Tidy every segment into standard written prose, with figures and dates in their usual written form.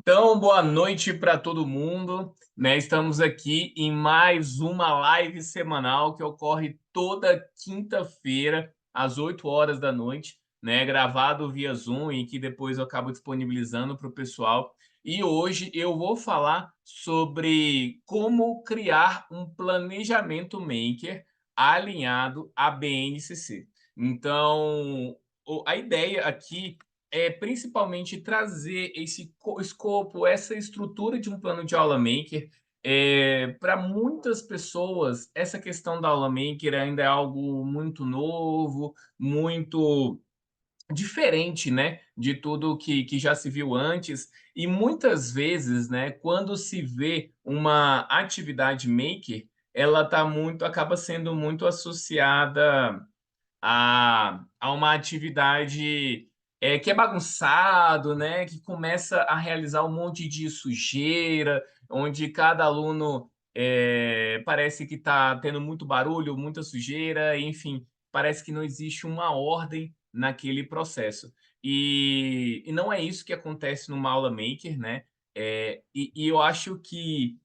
Então, boa noite para todo mundo, né? Estamos aqui em mais uma live semanal que ocorre toda quinta-feira, às 8 horas da noite, né? Gravado via Zoom e que depois eu acabo disponibilizando para o pessoal. E hoje eu vou falar sobre como criar um planejamento maker alinhado à BNCC. Então, a ideia aqui é principalmente trazer esse escopo, essa estrutura de um plano de aula maker. Para muitas pessoas, essa questão da aula maker ainda é algo muito novo, muito diferente, né, de tudo que já se viu antes. E muitas vezes, né, quando se vê uma atividade maker, ela acaba sendo muito associada a uma atividade que é bagunçado, né? Que começa a realizar um monte de sujeira, onde cada aluno parece que está tendo muito barulho, muita sujeira, enfim, parece que não existe uma ordem naquele processo. E não é isso que acontece numa aula maker, né? E eu acho que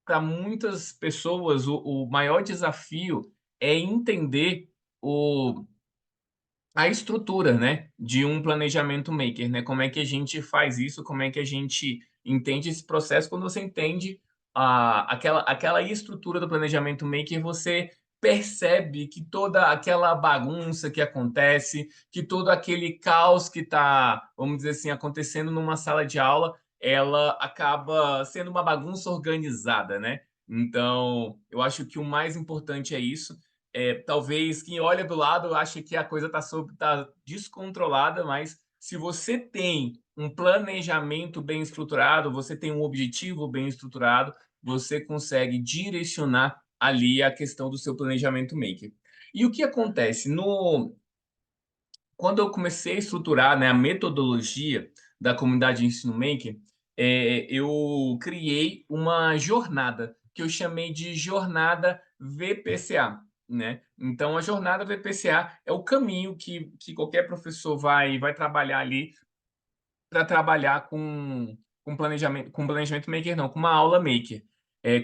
para muitas pessoas o maior desafio é entender o a estrutura, né, de um planejamento maker, né? Como é que a gente faz isso? Como é que a gente entende esse processo? Quando você entende aquela estrutura do planejamento maker, você percebe que toda aquela bagunça que acontece, que todo aquele caos que está, vamos dizer assim, acontecendo numa sala de aula, ela acaba sendo uma bagunça organizada, né? Então, eu acho que o mais importante é isso. Talvez quem olha do lado ache que a coisa tá descontrolada, mas se você tem um planejamento bem estruturado, você tem um objetivo bem estruturado, você consegue direcionar ali a questão do seu planejamento maker. E o que acontece? Quando eu comecei a estruturar, né, a metodologia da comunidade de ensino maker, eu criei uma jornada que eu chamei de jornada VPCA, né? Então, a jornada VPCA é o caminho que qualquer professor vai trabalhar ali para trabalhar com planejamento maker, não, com uma aula maker.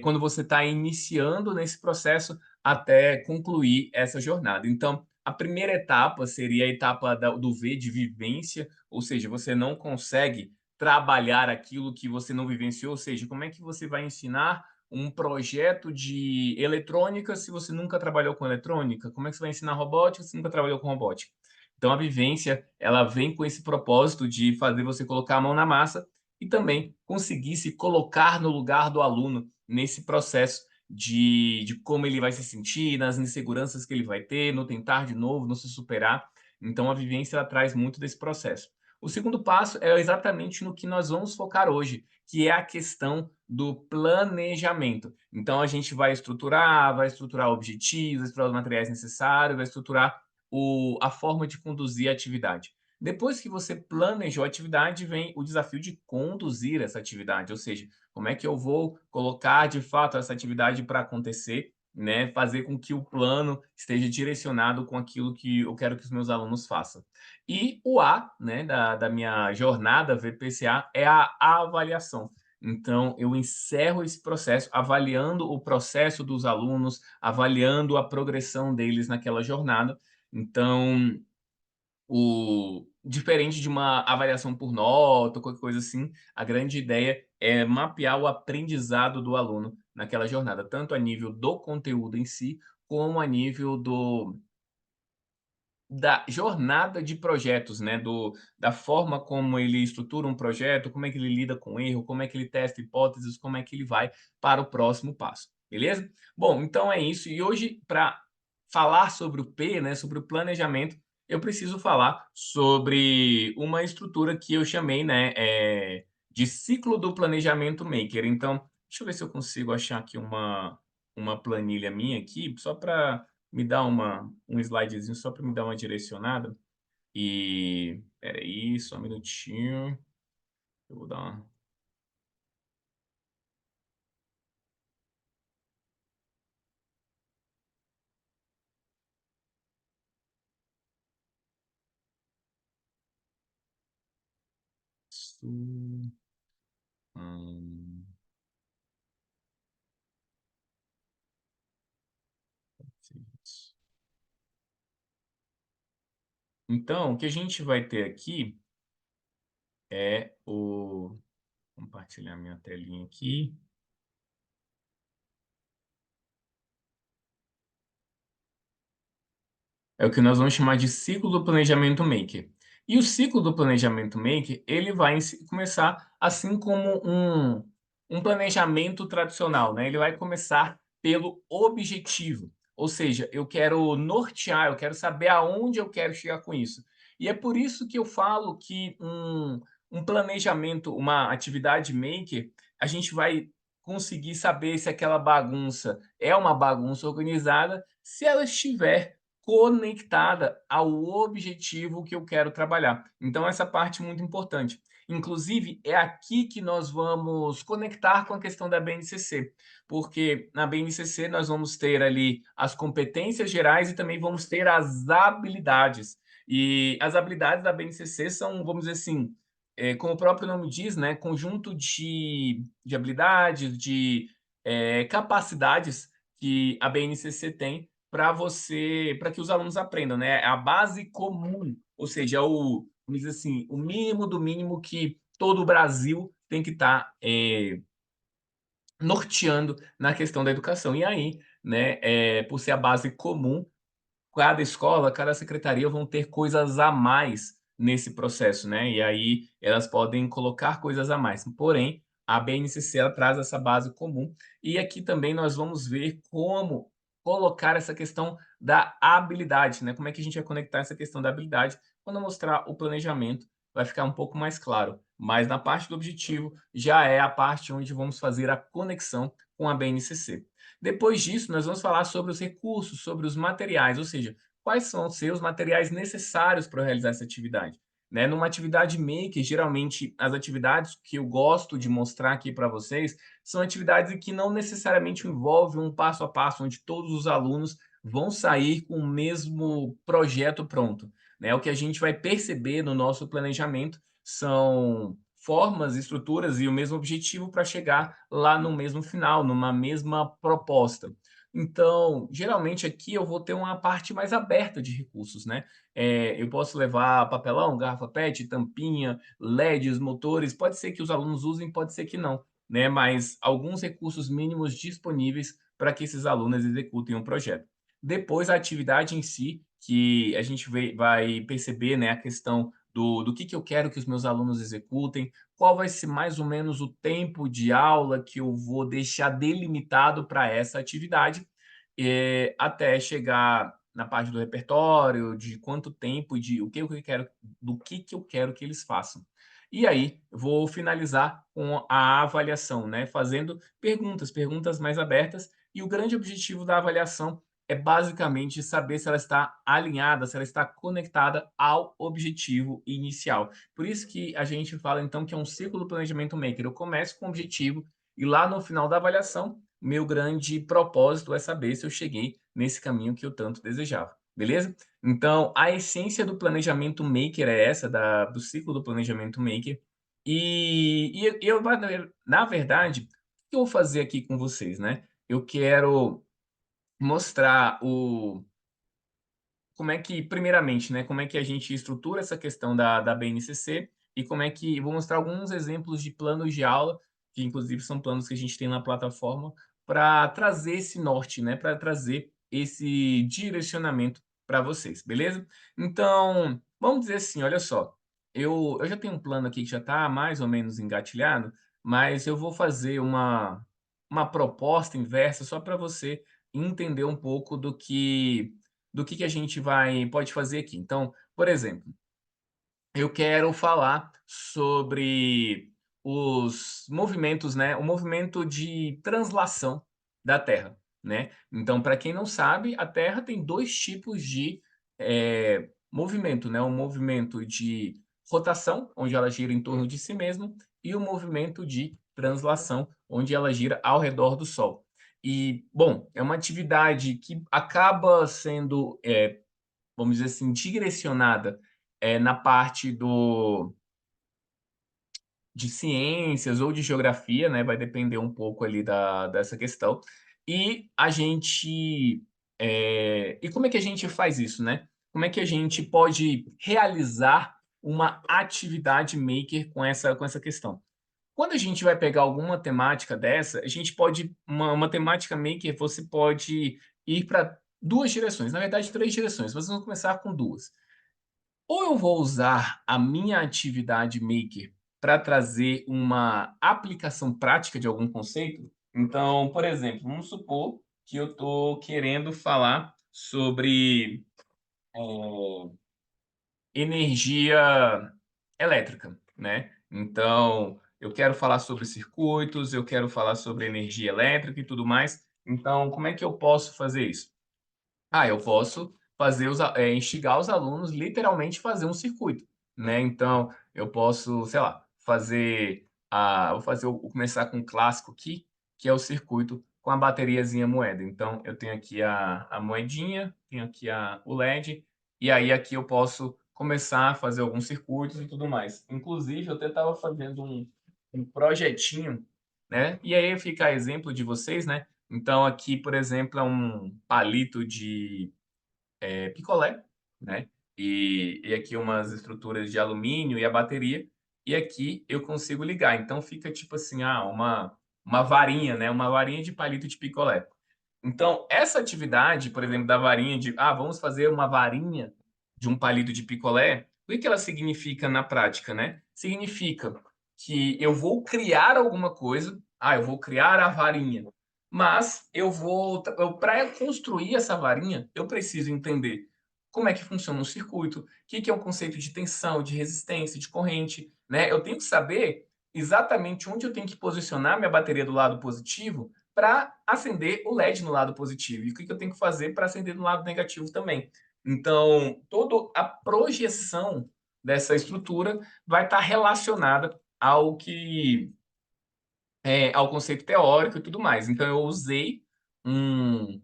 Quando você está iniciando nesse processo até concluir essa jornada. Então, a primeira etapa seria a etapa do V de vivência, ou seja, você não consegue trabalhar aquilo que você não vivenciou, ou seja, como é que você vai ensinar um projeto de eletrônica se você nunca trabalhou com eletrônica? Como é que você vai ensinar robótica se nunca trabalhou com robótica? Então, a vivência, ela vem com esse propósito de fazer você colocar a mão na massa e também conseguir se colocar no lugar do aluno nesse processo de como ele vai se sentir, nas inseguranças que ele vai ter, no tentar de novo, no se superar. Então, a vivência ela traz muito desse processo. O segundo passo é exatamente no que nós vamos focar hoje, que é a questão do planejamento. Então, a gente vai estruturar objetivos, vai estruturar os materiais necessários, vai estruturar a forma de conduzir a atividade. Depois que você planejou a atividade, vem o desafio de conduzir essa atividade, ou seja, como é que eu vou colocar de fato essa atividade para acontecer, né? Fazer com que o plano esteja direcionado com aquilo que eu quero que os meus alunos façam. E o A, né, da minha jornada VPCA é a avaliação. Então, eu encerro esse processo avaliando o processo dos alunos, avaliando a progressão deles naquela jornada. Então, diferente de uma avaliação por nota, qualquer coisa assim, a grande ideia é mapear o aprendizado do aluno naquela jornada, tanto a nível do conteúdo em si, como a nível da jornada de projetos, né? Da forma como ele estrutura um projeto, como é que ele lida com erro, como é que ele testa hipóteses, como é que ele vai para o próximo passo, beleza? Bom, então é isso. E hoje, para falar sobre o P, né, sobre o planejamento, eu preciso falar sobre uma estrutura que eu chamei, né, de ciclo do planejamento maker. Então, deixa eu ver se eu consigo achar aqui uma planilha minha aqui, só para me dá um slidezinho só para me dar uma direcionada. E espera aí, só um minutinho. Eu vou dar uma Então, o que a gente vai ter aqui é o compartilhar minha telinha aqui. É o que nós vamos chamar de ciclo do planejamento maker. E o ciclo do planejamento maker, ele vai começar assim como um planejamento tradicional, né? Ele vai começar pelo objetivo, ou seja, eu quero nortear, eu quero saber aonde eu quero chegar com isso. E é por isso que eu falo que um planejamento, uma atividade maker, a gente vai conseguir saber se aquela bagunça é uma bagunça organizada, se ela estiver conectada ao objetivo que eu quero trabalhar. Então essa parte é muito importante. Inclusive, é aqui que nós vamos conectar com a questão da BNCC, porque na BNCC nós vamos ter ali as competências gerais e também vamos ter as habilidades. E as habilidades da BNCC são, vamos dizer assim, como o próprio nome diz, né, conjunto de habilidades, de capacidades que a BNCC tem para que os alunos aprendam, né? É a base comum, ou seja, vamos dizer assim, o mínimo do mínimo que todo o Brasil tem que estar norteando na questão da educação. E aí, né, por ser a base comum, cada escola, cada secretaria vão ter coisas a mais nesse processo, né? E aí elas podem colocar coisas a mais. Porém, a BNCC ela traz essa base comum. E aqui também nós vamos ver como colocar essa questão da habilidade, né? Como é que a gente vai conectar essa questão da habilidade quando eu mostrar o planejamento, vai ficar um pouco mais claro. Mas na parte do objetivo já é a parte onde vamos fazer a conexão com a BNCC. Depois disso, nós vamos falar sobre os recursos, sobre os materiais, ou seja, quais são os seus materiais necessários para realizar essa atividade. Né? Numa atividade maker, geralmente as atividades que eu gosto de mostrar aqui para vocês são atividades que não necessariamente envolvem um passo a passo, onde todos os alunos vão sair com o mesmo projeto pronto. Né? O que a gente vai perceber no nosso planejamento são formas, estruturas e o mesmo objetivo para chegar lá no mesmo final, numa mesma proposta. Então, geralmente aqui eu vou ter uma parte mais aberta de recursos, né? Eu posso levar papelão, garrafa PET, tampinha, LEDs, motores. Pode ser que os alunos usem, pode ser que não, né? Mas alguns recursos mínimos disponíveis para que esses alunos executem um projeto. Depois, a atividade em si, que a gente vai perceber, né, a questão do que eu quero que os meus alunos executem, qual vai ser mais ou menos o tempo de aula que eu vou deixar delimitado para essa atividade, até chegar na parte do repertório, de quanto tempo, de o que eu quero, do que eu quero que eles façam. E aí, vou finalizar com a avaliação, né? Fazendo perguntas mais abertas, e o grande objetivo da avaliação é basicamente saber se ela está alinhada, se ela está conectada ao objetivo inicial. Por isso que a gente fala, então, que é um ciclo do planejamento maker. Eu começo com o objetivo e lá no final da avaliação, meu grande propósito é saber se eu cheguei nesse caminho que eu tanto desejava. Beleza? Então, a essência do planejamento maker é essa, do ciclo do planejamento maker. E eu, na verdade, o que eu vou fazer aqui com vocês, né? Eu quero mostrar como é que, primeiramente, né, como é que a gente estrutura essa questão da BNCC e como é que vou mostrar alguns exemplos de planos de aula, que inclusive são planos que a gente tem na plataforma, para trazer esse norte, né, para trazer esse direcionamento para vocês, beleza? Então, vamos dizer assim, olha só, eu já tenho um plano aqui que já está mais ou menos engatilhado, mas eu vou fazer uma proposta inversa só para você entender um pouco do que a gente pode fazer aqui. Então, por exemplo, eu quero falar sobre os movimentos, né? O movimento de translação da Terra, né? Então, para quem não sabe, a Terra tem dois tipos de movimento, né? O movimento de rotação, onde ela gira em torno de si mesma, e o movimento de translação, onde ela gira ao redor do Sol. E, bom, é uma atividade que acaba sendo vamos dizer assim, direcionada na parte de ciências ou de geografia, né? Vai depender um pouco ali dessa questão. E a gente. E como é que a gente faz isso, né? como é que a gente pode realizar uma atividade maker com essa questão. Quando a gente vai pegar alguma temática dessa, a gente pode uma temática maker, você pode ir para 2 direções, na verdade 3 direções, mas vamos começar com 2. Ou eu vou usar a minha atividade maker para trazer uma aplicação prática de algum conceito. Então, por exemplo, vamos supor que eu estou querendo falar sobre energia elétrica, né? Então, eu quero falar sobre circuitos, eu quero falar sobre energia elétrica e tudo mais. Então, como é que eu posso fazer isso? Eu posso fazer instigar os alunos literalmente fazer um circuito, né. Então, eu posso, sei lá, vou fazer vou começar com um clássico aqui, que é o circuito com a bateriazinha moeda. Então, eu tenho aqui a moedinha, tenho aqui o LED, e aí aqui eu posso começar a fazer alguns circuitos e tudo mais. Inclusive, eu até estava fazendo um projetinho, né, e aí fica a exemplo de vocês, né. Então aqui, por exemplo, é um palito de, picolé, né, e aqui umas estruturas de alumínio e a bateria, e aqui eu consigo ligar. Então fica tipo assim, uma varinha, né, uma varinha de palito de picolé. Então, essa atividade, por exemplo, da varinha vamos fazer uma varinha de um palito de picolé, o que que ela significa na prática, né? Significa que eu vou criar alguma coisa, eu vou criar a varinha, mas para construir essa varinha, eu preciso entender como é que funciona um circuito, o que que é o conceito de tensão, de resistência, de corrente, né? Eu tenho que saber exatamente onde eu tenho que posicionar minha bateria do lado positivo para acender o LED no lado positivo. E o que que eu tenho que fazer para acender no lado negativo também. Então, toda a projeção dessa estrutura vai estar relacionada ao conceito teórico e tudo mais. Então, eu usei um,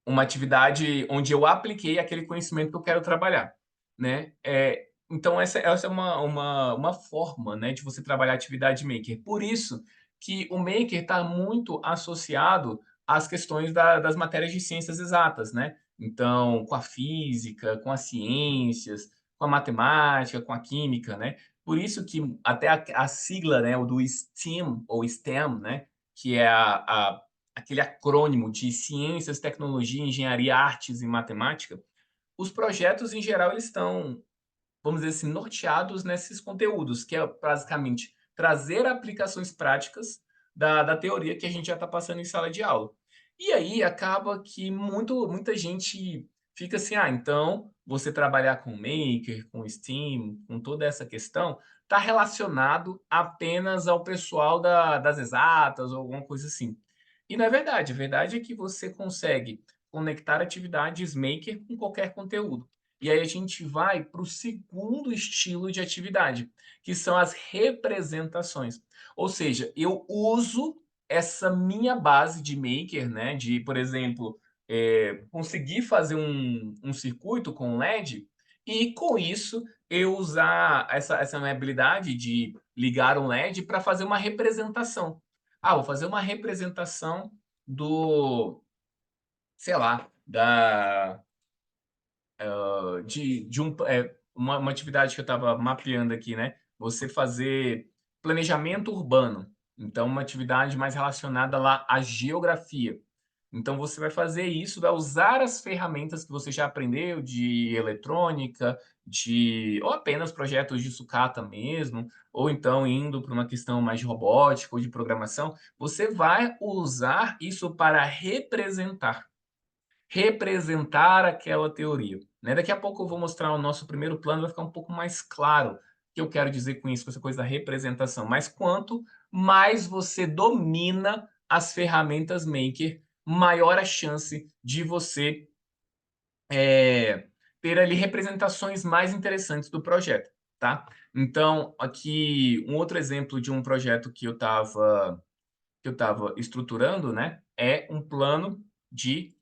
uma atividade onde eu apliquei aquele conhecimento que eu quero trabalhar, né? Então essa é uma forma, né, de você trabalhar atividade maker. Por isso que o maker está muito associado às questões das matérias de ciências exatas, né? Então, com a física, com as ciências, com a matemática, com a química, né? Por isso que até a sigla, né, o do STEAM ou STEM, né, que é aquele acrônimo de ciências, tecnologia, engenharia, artes e matemática, os projetos, em geral, eles estão, vamos dizer assim, norteados nesses conteúdos, que é basicamente trazer aplicações práticas da teoria que a gente já está passando em sala de aula. E aí acaba que muita gente fica assim, então você trabalhar com Maker, com Steam, com toda essa questão, está relacionado apenas ao pessoal das exatas ou alguma coisa assim. E não é verdade, a verdade é que você consegue conectar atividades Maker com qualquer conteúdo. E aí a gente vai para o segundo estilo de atividade, que são as representações. Ou seja, eu uso essa minha base de maker, né, de, por exemplo, conseguir fazer um circuito com LED e, com isso, eu usar essa minha habilidade de ligar um LED para fazer uma representação. Vou fazer uma representação do, sei lá, uma atividade que eu estava mapeando aqui, né? Você fazer planejamento urbano. Então, uma atividade mais relacionada lá à geografia. Então, você vai fazer isso, vai usar as ferramentas que você já aprendeu de eletrônica, ou apenas projetos de sucata mesmo, ou então indo para uma questão mais de robótica ou de programação. Você vai usar isso para representar aquela teoria, né? Daqui a pouco eu vou mostrar o nosso primeiro plano, vai ficar um pouco mais claro o que eu quero dizer com isso, com essa coisa da representação. Mas quanto mais você domina as ferramentas Maker, maior a chance de você ter ali representações mais interessantes do projeto, tá? Então, aqui um outro exemplo de um projeto que eu estava estruturando, né? É um plano de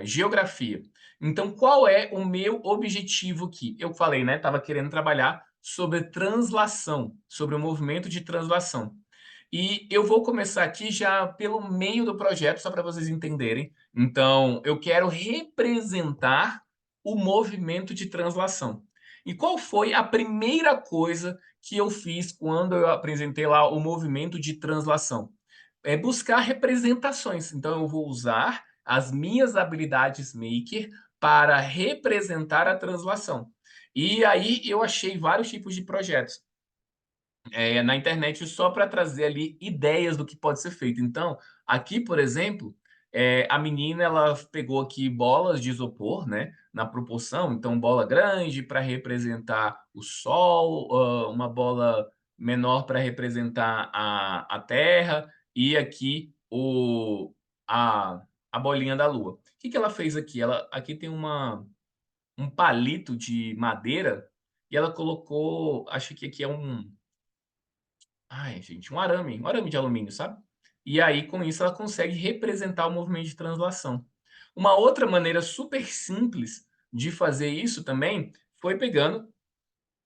geografia. Então, qual é o meu objetivo aqui? Eu falei, né? Estava querendo trabalhar sobre translação, sobre o movimento de translação. E eu vou começar aqui já pelo meio do projeto, só para vocês entenderem. Então, eu quero representar o movimento de translação. E qual foi a primeira coisa que eu fiz quando eu apresentei lá o movimento de translação? É buscar representações. Então, eu vou usar as minhas habilidades maker para representar a translação. E aí eu achei vários tipos de projetos na internet só para trazer ali ideias do que pode ser feito. Então, aqui, por exemplo, a menina ela pegou aqui bolas de isopor, né, na proporção, então bola grande para representar o Sol, uma bola menor para representar a Terra e aqui a, a bolinha da Lua. O que, que ela fez aqui? Ela aqui tem um palito de madeira e ela colocou, acho que aqui é ai, gente, um arame de alumínio, sabe? E aí, com isso, ela consegue representar o movimento de translação. Uma outra maneira super simples de fazer isso também foi pegando,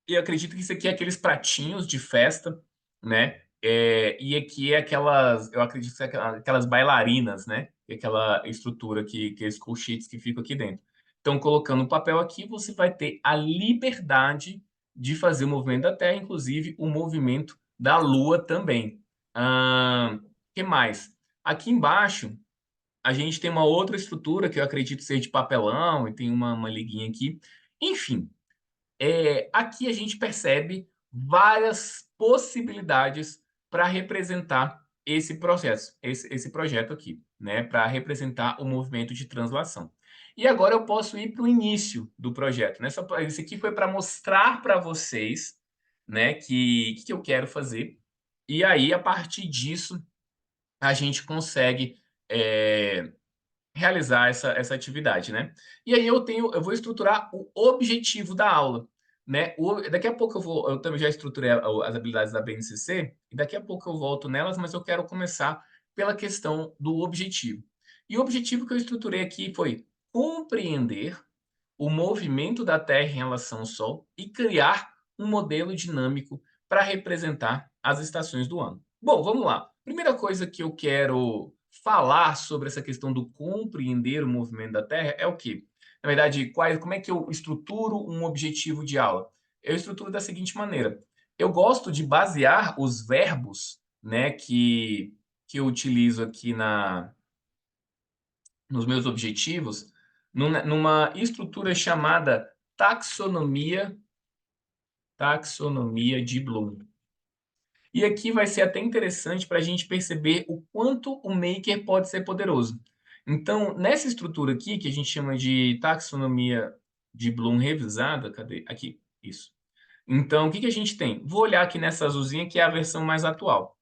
e eu acredito que isso aqui é aqueles pratinhos de festa, né? E aqui é aquelas, eu acredito que é aquelas bailarinas, né? Aquela estrutura aqueles colchetes que ficam aqui dentro. Então, colocando o papel aqui, você vai ter a liberdade de fazer o movimento da Terra, inclusive o movimento da Lua também. Que mais? Aqui embaixo, a gente tem uma outra estrutura que eu acredito ser de papelão e tem uma liguinha aqui. Enfim, aqui a gente percebe várias possibilidades para representar esse processo, esse projeto aqui, né? Para representar o movimento de translação. E agora eu posso ir para o início do projeto, né? Isso aqui foi para mostrar para vocês, né, que eu quero fazer. E aí, a partir disso, a gente consegue realizar essa atividade, né? E aí eu vou estruturar o objetivo da aula, né? Daqui a pouco eu também já estruturei as habilidades da BNCC, e daqui a pouco eu volto nelas, mas eu quero começar pela questão do objetivo. E o objetivo que eu estruturei aqui foi compreender o movimento da Terra em relação ao Sol e criar um modelo dinâmico para representar as estações do ano. Bom, vamos lá. Primeira coisa que eu quero falar sobre essa questão do compreender o movimento da Terra é o quê? Na verdade, como é que eu estruturo um objetivo de aula? Eu estruturo da seguinte maneira. Eu gosto de basear os verbos, né, que eu utilizo aqui nos meus objetivos, numa estrutura chamada taxonomia de Bloom. E aqui vai ser até interessante para a gente perceber o quanto o Maker pode ser poderoso. Então, nessa estrutura aqui, que a gente chama de taxonomia de Bloom revisada, cadê? Aqui, isso. Então, o que a gente tem? Vou olhar aqui nessa azulzinha, que é a versão mais atual.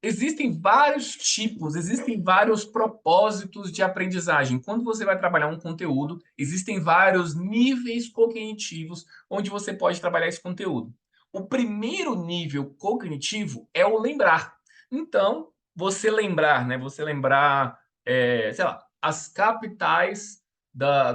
Existem vários tipos, existem vários propósitos de aprendizagem. Quando você vai trabalhar um conteúdo, existem vários níveis cognitivos onde você pode trabalhar esse conteúdo. O primeiro nível cognitivo é o lembrar. Então, você lembrar, né? Você lembrar, sei lá, as capitais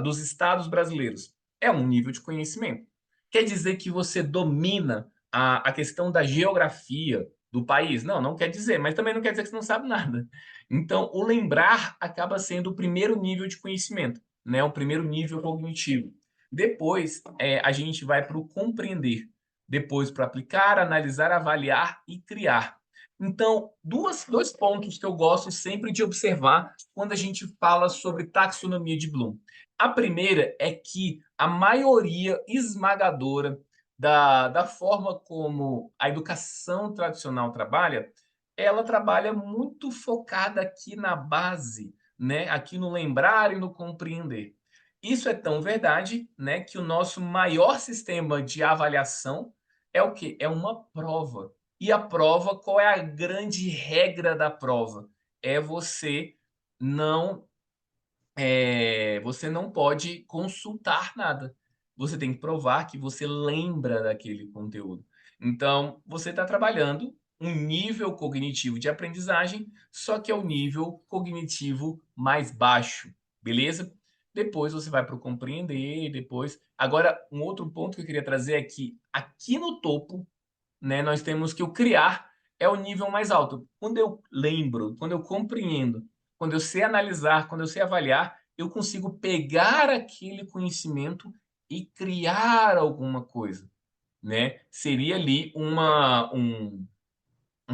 dos estados brasileiros. É um nível de conhecimento. Quer dizer que você domina a questão da geografia, do país. Não, não quer dizer, mas também não quer dizer que você não sabe nada. Então, o lembrar acaba sendo o primeiro nível de conhecimento, né? O primeiro nível cognitivo. Depois, a gente vai para o compreender. Depois, para aplicar, analisar, avaliar e criar. Então, dois pontos que eu gosto sempre de observar quando a gente fala sobre taxonomia de Bloom. A primeira é que a maioria esmagadora da forma como a educação tradicional trabalha, ela trabalha muito focada aqui na base, né? Aqui no lembrar e no compreender. Isso é tão verdade, né, que o nosso maior sistema de avaliação é o quê? É uma prova. E a prova, qual é a grande regra da prova? É não você não pode consultar nada. Você tem que provar que você lembra daquele conteúdo. Então, você está trabalhando um nível cognitivo de aprendizagem, só que é o nível cognitivo mais baixo, beleza? Depois você vai para o compreender, depois. Agora, um outro ponto que eu queria trazer é que aqui no topo, né, nós temos que o criar é o nível mais alto. Quando eu lembro, quando eu compreendo, quando eu sei analisar, quando eu sei avaliar, eu consigo pegar aquele conhecimento e criar alguma coisa, né? Seria ali um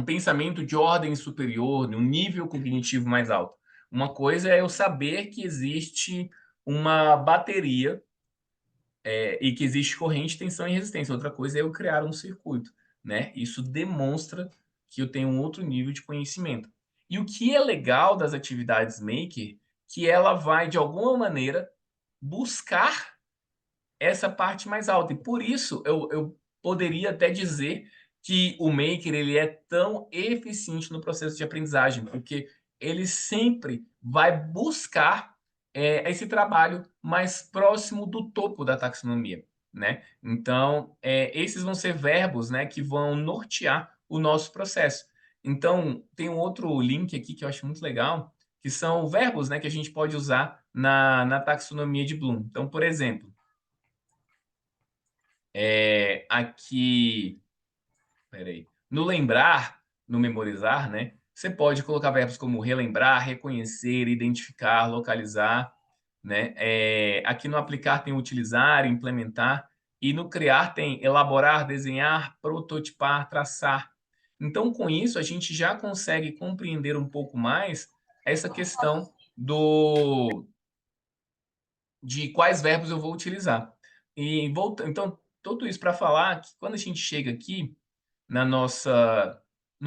pensamento de ordem superior, um nível cognitivo mais alto. Uma coisa é eu saber que existe uma bateria e que existe corrente, tensão e resistência. Outra coisa é eu criar um circuito, né? Isso demonstra que eu tenho um outro nível de conhecimento. E o que é legal das atividades maker, que ela vai, de alguma maneira, buscar essa parte mais alta. E por isso eu poderia até dizer que o maker ele é tão eficiente no processo de aprendizagem, porque ele sempre vai buscar esse trabalho mais próximo do topo da taxonomia, né? Então, esses vão ser verbos, né, que vão nortear o nosso processo. Então, tem um outro link aqui que eu acho muito legal, que são verbos, né, que a gente pode usar na taxonomia de Bloom. Então, por exemplo, aqui, peraí, no lembrar, no memorizar, né? Você pode colocar verbos como relembrar, reconhecer, identificar, localizar, né? Aqui no aplicar tem utilizar, implementar, e no criar tem elaborar, desenhar, prototipar, traçar. Então, com isso, a gente já consegue compreender um pouco mais essa questão de quais verbos eu vou utilizar. E então, tudo isso para falar que quando a gente chega aqui no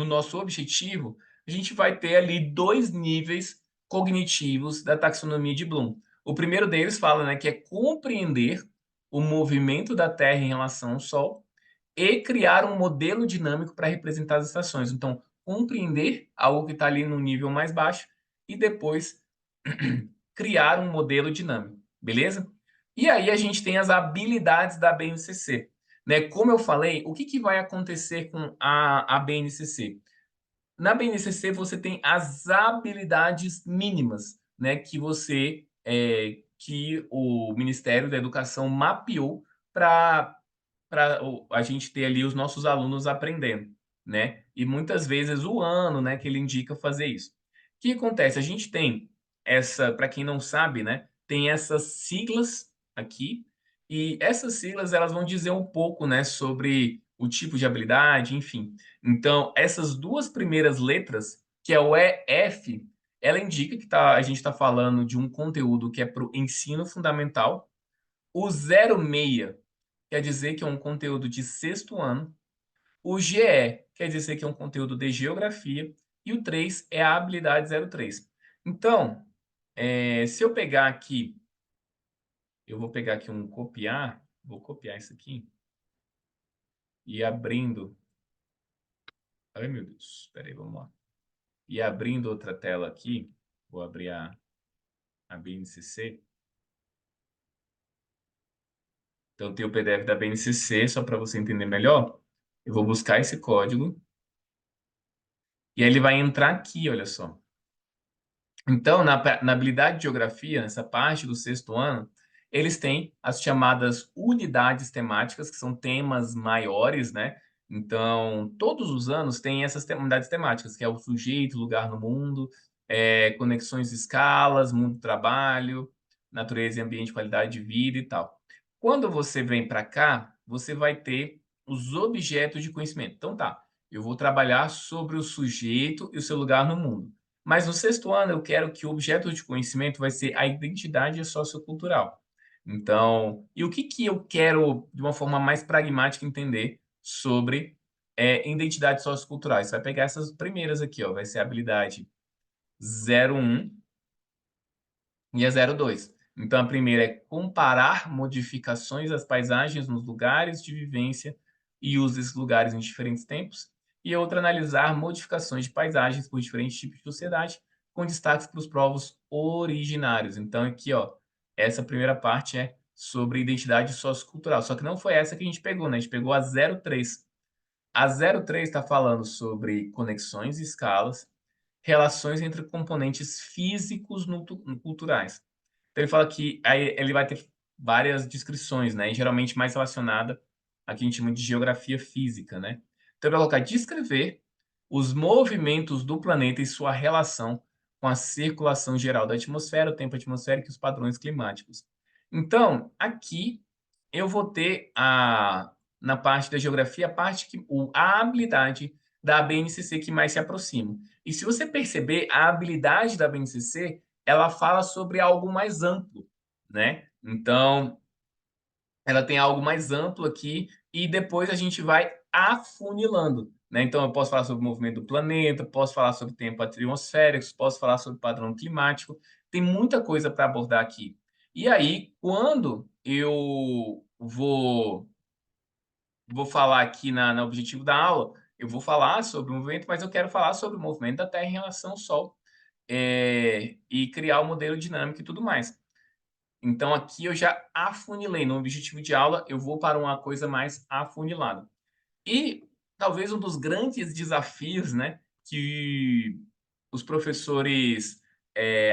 nosso objetivo, a gente vai ter ali dois níveis cognitivos da taxonomia de Bloom. O primeiro deles fala, né, que é compreender o movimento da Terra em relação ao Sol e criar um modelo dinâmico para representar as estações. Então, compreender algo que está ali no nível mais baixo e depois criar um modelo dinâmico, beleza? E aí a gente tem as habilidades da BNCC, né? Como eu falei, o que vai acontecer com a BNCC? Na BNCC você tem as habilidades mínimas, né? Que o Ministério da Educação mapeou para a gente ter ali os nossos alunos aprendendo, né? E muitas vezes o ano, né, que ele indica fazer isso. O que acontece? A gente tem para quem não sabe, né, tem essas siglas aqui, e essas siglas elas vão dizer um pouco, né, sobre o tipo de habilidade, enfim. Então, essas duas primeiras letras, que é o EF, ela indica que a gente está falando de um conteúdo que é para o ensino fundamental. O 06 quer dizer que é um conteúdo de sexto ano. O GE quer dizer que é um conteúdo de geografia. E o 3 é a habilidade 03. Então, se eu pegar aqui, eu vou pegar aqui vou copiar isso aqui e abrindo. Ai, meu Deus, espera aí, vamos lá. E abrindo outra tela aqui, vou abrir a BNCC. Então, tem o PDF da BNCC, só para você entender melhor. Eu vou buscar esse código. E aí ele vai entrar aqui, olha só. Então, na habilidade de geografia, nessa parte do sexto ano, eles têm as chamadas unidades temáticas, que são temas maiores, né? Então, todos os anos tem essas unidades temáticas, que é o sujeito, lugar no mundo, conexões e escalas, mundo do trabalho, natureza e ambiente, qualidade de vida e tal. Quando você vem para cá, você vai ter os objetos de conhecimento. Então, tá, eu vou trabalhar sobre o sujeito e o seu lugar no mundo. Mas no sexto ano eu quero que o objeto de conhecimento vai ser a identidade sociocultural. Então, e o que eu quero, de uma forma mais pragmática, entender sobre identidades socioculturais? Você vai pegar essas primeiras aqui, ó, vai ser a habilidade 01 e a 02. Então, a primeira é comparar modificações das paisagens nos lugares de vivência e uso desses lugares em diferentes tempos. E a outra, analisar modificações de paisagens por diferentes tipos de sociedade, com destaques para os povos originários. Então, aqui, ó, essa primeira parte é sobre identidade sociocultural. Só que não foi essa que a gente pegou, né? A gente pegou a 03. A 03 está falando sobre conexões e escalas, relações entre componentes físicos culturais. Então, ele fala que aí ele vai ter várias descrições, né? E geralmente mais relacionada a que a gente chama de geografia física, né? Então, ele vai colocar descrever os movimentos do planeta e sua relação com a circulação geral da atmosfera, o tempo atmosférico e os padrões climáticos. Então, aqui eu vou ter na parte da geografia, a habilidade da BNCC que mais se aproxima. E se você perceber, a habilidade da BNCC, ela fala sobre algo mais amplo, né? Então, ela tem algo mais amplo aqui e depois a gente vai afunilando, né? Então, eu posso falar sobre o movimento do planeta, posso falar sobre tempo atmosférico, posso falar sobre padrão climático, tem muita coisa para abordar aqui. E aí, quando eu vou falar aqui no objetivo da aula, eu vou falar sobre o movimento, mas eu quero falar sobre o movimento da Terra em relação ao Sol, e criar o modelo dinâmico e tudo mais. Então, aqui eu já afunilei. No objetivo de aula, eu vou para uma coisa mais afunilada. E talvez um dos grandes desafios, né, que os professores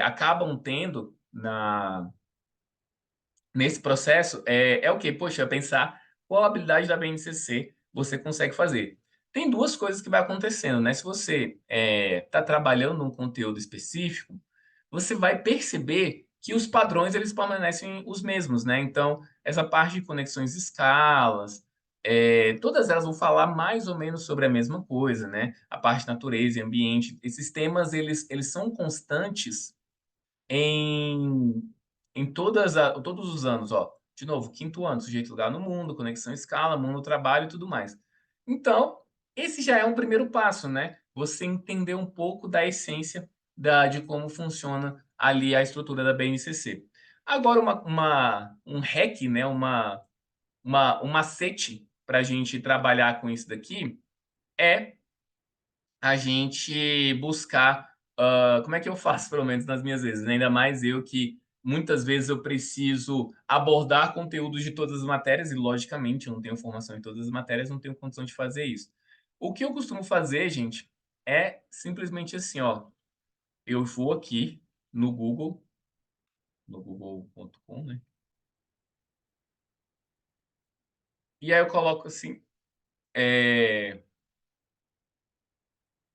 acabam tendo nesse processo é o quê? Poxa, pensar qual habilidade da BNCC você consegue fazer. Tem duas coisas que vai acontecendo, né? Se você está trabalhando um conteúdo específico, você vai perceber que os padrões eles permanecem os mesmos, né? Então, essa parte de conexões e escalas, todas elas vão falar mais ou menos sobre a mesma coisa, né? A parte de natureza e ambiente, esses temas eles são constantes em, todos os anos, ó. De novo, quinto ano, sujeito lugar no mundo, conexão escala, mundo trabalho e tudo mais. Então, esse já é um primeiro passo, né? Você entender um pouco da essência de como funciona ali a estrutura da BNCC. Agora, um hack, né? Um macete para a gente trabalhar com isso daqui é a gente buscar, como é que eu faço, pelo menos nas minhas vezes, né? Ainda mais eu que muitas vezes eu preciso abordar conteúdos de todas as matérias e, logicamente, eu não tenho formação em todas as matérias, não tenho condição de fazer isso. O que eu costumo fazer, gente, é simplesmente assim, ó, eu vou aqui no Google, no google.com, né? E aí eu coloco assim, é,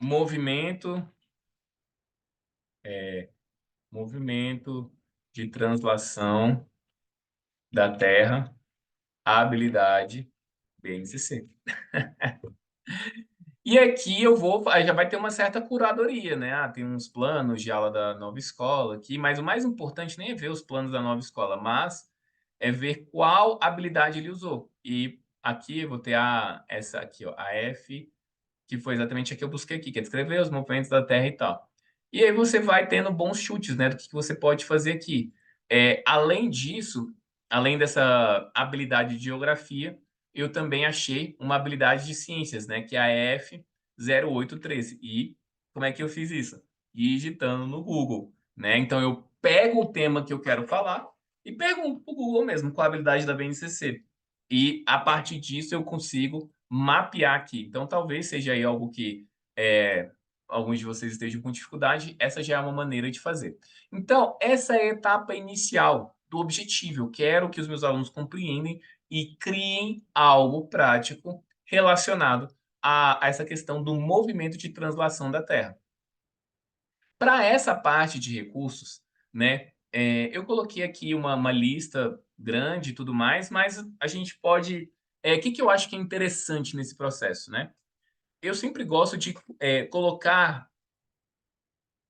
movimento, movimento de translação da Terra, habilidade BNCC. E aqui eu vou, aí já vai ter uma certa curadoria, né? Ah, tem uns planos de aula da nova escola aqui, mas o mais importante nem é ver os planos da nova escola, mas é ver qual habilidade ele usou. E aqui eu vou ter essa aqui, ó, a F, que foi exatamente a que eu busquei aqui, que é descrever os movimentos da Terra e tal. E aí você vai tendo bons chutes, né, do que você pode fazer aqui. Além disso, além dessa habilidade de geografia, eu também achei uma habilidade de ciências, né, que é a F0813. E como é que eu fiz isso? Digitando no Google, né? Então eu pego o tema que eu quero falar e pergunto para o Google mesmo qual a habilidade da BNCC. E a partir disso eu consigo mapear aqui. Então talvez seja aí algo que alguns de vocês estejam com dificuldade, essa já é uma maneira de fazer. Então, essa é a etapa inicial do objetivo. Eu quero que os meus alunos compreendem e criem algo prático relacionado a essa questão do movimento de translação da Terra. Para essa parte de recursos, né, eu coloquei aqui uma lista grande e tudo mais, mas a gente pode. O que eu acho que é interessante nesse processo, né? Eu sempre gosto de colocar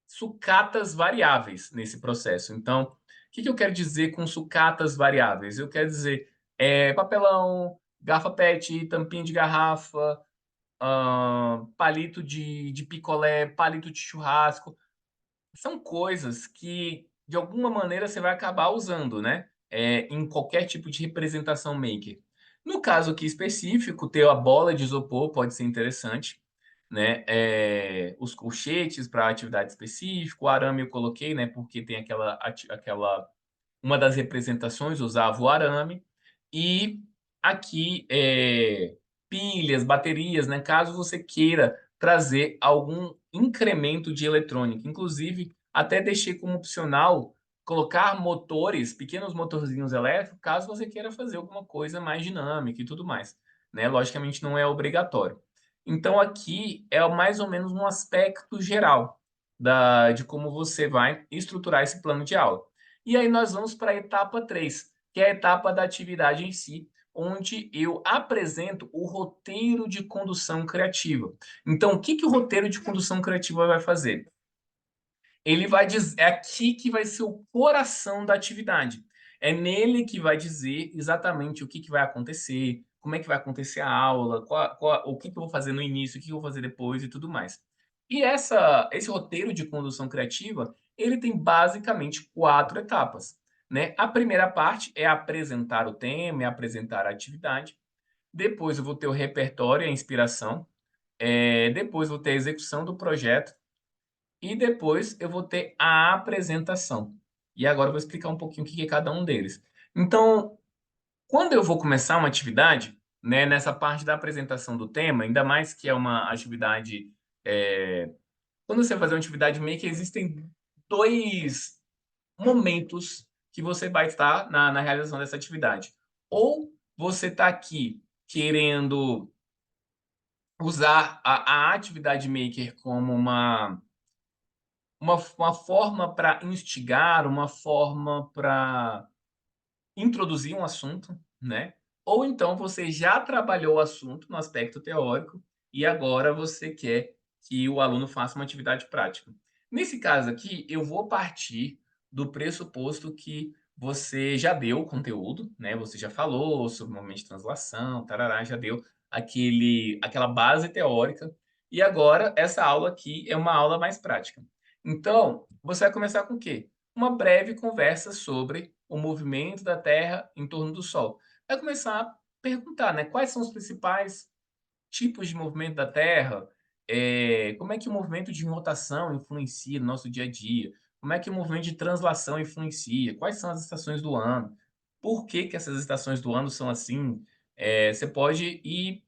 sucatas variáveis nesse processo. Então, o que eu quero dizer com sucatas variáveis? Eu quero dizer papelão, garrafa PET, tampinha de garrafa, palito de picolé, palito de churrasco. São coisas que, de alguma maneira, você vai acabar usando, né? Em qualquer tipo de representação maker. No caso aqui específico, ter a bola de isopor pode ser interessante, né? Os colchetes para atividade específica, o arame eu coloquei, né? Porque tem aquela uma das representações usava o arame. E aqui pilhas, baterias, né? Caso você queira trazer algum incremento de eletrônica. Inclusive, até deixei como opcional colocar motores, pequenos motorzinhos elétricos, caso você queira fazer alguma coisa mais dinâmica e tudo mais, né? Logicamente não é obrigatório. Então aqui é mais ou menos um aspecto geral de como você vai estruturar esse plano de aula. E aí nós vamos para a etapa 3, que é a etapa da atividade em si, onde eu apresento o roteiro de condução criativa. Então, o que que o roteiro de condução criativa vai fazer? Ele vai dizer, é aqui que vai ser o coração da atividade. É nele que vai dizer exatamente o que vai acontecer, como é que vai acontecer a aula, o que eu vou fazer no início, o que eu vou fazer depois e tudo mais. E esse roteiro de condução criativa, ele tem basicamente 4 etapas, né? A primeira parte é apresentar o tema, é apresentar a atividade. Depois eu vou ter o repertório e a inspiração. Depois eu vou ter a execução do projeto e depois eu vou ter a apresentação. E agora eu vou explicar um pouquinho o que é cada um deles. Então, quando eu vou começar uma atividade, né, nessa parte da apresentação do tema, ainda mais que é uma atividade. Quando você vai fazer uma atividade maker, existem 2 momentos que você vai estar na realização dessa atividade. Ou você está aqui querendo usar a atividade maker como uma forma para instigar, uma forma para introduzir um assunto, né? Ou então você já trabalhou o assunto no aspecto teórico e agora você quer que o aluno faça uma atividade prática. Nesse caso aqui, eu vou partir do pressuposto que você já deu o conteúdo, né? Você já falou sobre o momento de translação, tarará, já deu aquela base teórica. E agora, essa aula aqui é uma aula mais prática. Então, você vai começar com o quê? Uma breve conversa sobre o movimento da Terra em torno do Sol. Vai começar a perguntar, né, quais são os principais tipos de movimento da Terra, como é que o movimento de rotação influencia no nosso dia a dia, como é que o movimento de translação influencia, quais são as estações do ano, por que que essas estações do ano são assim. Você pode ir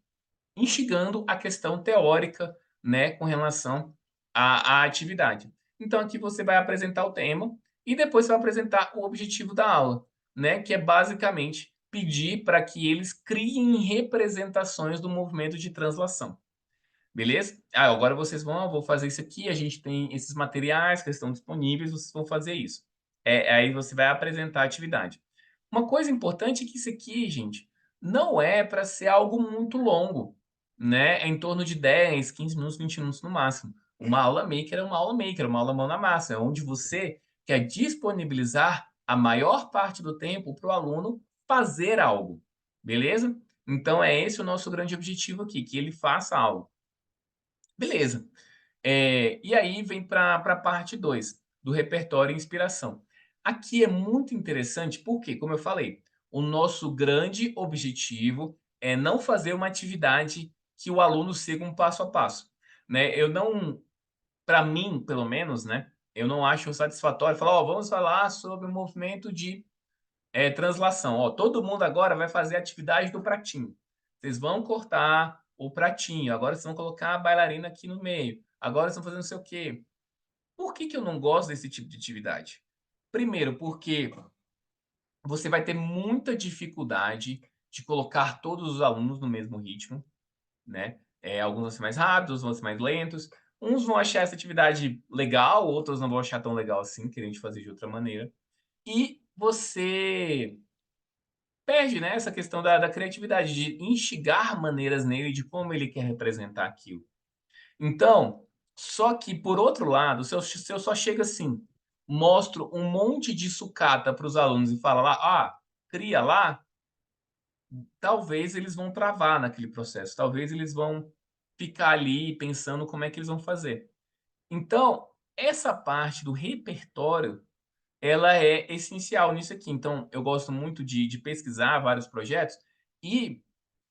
instigando a questão teórica, né, com relação à atividade. Então, aqui você vai apresentar o tema e depois você vai apresentar o objetivo da aula, né, que é basicamente pedir para que eles criem representações do movimento de translação. Beleza? Agora vocês vou fazer isso aqui, a gente tem esses materiais que estão disponíveis, vocês vão fazer isso. Aí você vai apresentar a atividade. Uma coisa importante é que isso aqui, gente, não é para ser algo muito longo, né? É em torno de 10, 15 minutos, 20 minutos no máximo. Uma aula maker é uma aula maker, uma aula mão na massa, é onde você quer disponibilizar a maior parte do tempo para o aluno fazer algo, beleza? Então é esse o nosso grande objetivo aqui, que ele faça algo. Beleza. E aí vem para a parte 2 do repertório e inspiração. Aqui é muito interessante, porque, como eu falei, o nosso grande objetivo é não fazer uma atividade que o aluno siga um passo a passo, né? Eu não, para mim, pelo menos, né? Eu não acho satisfatório falar, ó, vamos falar sobre o movimento de translação. Ó, todo mundo agora vai fazer a atividade do pratinho. Vocês vão cortar o pratinho, agora vocês vão colocar a bailarina aqui no meio, agora vocês vão fazer não sei o quê. Por que que eu não gosto desse tipo de atividade? Primeiro, porque você vai ter muita dificuldade de colocar todos os alunos no mesmo ritmo, né? Alguns vão ser mais rápidos, vão ser mais lentos. Uns vão achar essa atividade legal, outros não vão achar tão legal assim, querendo fazer de outra maneira. E você perde, né, essa questão da criatividade, de instigar maneiras nele de como ele quer representar aquilo. Então, só que por outro lado, se eu só chego assim, mostro um monte de sucata para os alunos e fala lá: "Ah, cria lá", talvez eles vão travar naquele processo, talvez eles vão ficar ali pensando como é que eles vão fazer. Então, essa parte do repertório, ela é essencial nisso aqui. Então, eu gosto muito de pesquisar vários projetos e